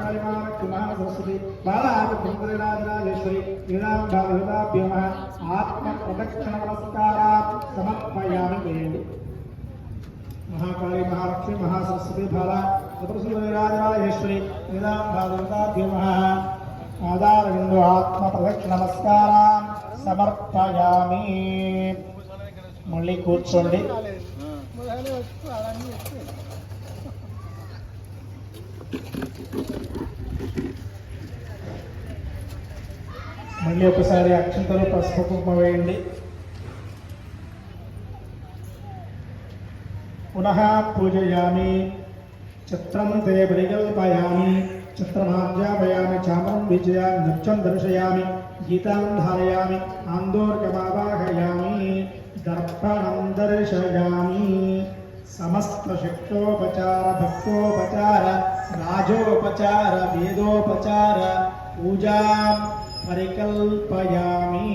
सरस्वती बालाजराजेश्वरी लीलाभ्यो आत्म प्रदक्षिण नमस्कार समर्पयामि। महाकाली महालक्ष्मी महासरस्वती बाला राजराजेश्वरी लीलाभ्यो आधारबिंदु आत्म प्रदक्षिण नमस्कार समर्पयामि। मళ్ళీ కూర్చోండి। మళ్ళీ ఒకసారి అక్షంతలు పసుపు కుంకుమ వేయండి। పునః పూజయామి। చిత్రం తే పరికల్పయామి। చిత్రమాధ్యాపయామి। చామరం విజయామి। నృత్యం దర్శయామి। గీతాం ధారయామి। ఆందోర్గమావాహయామి। దర్పణం దర్శయామి। समस्त शक्तोपचार भक्तोपचार राजोपचार वेदोपचार पूजा परिकल्पयामि।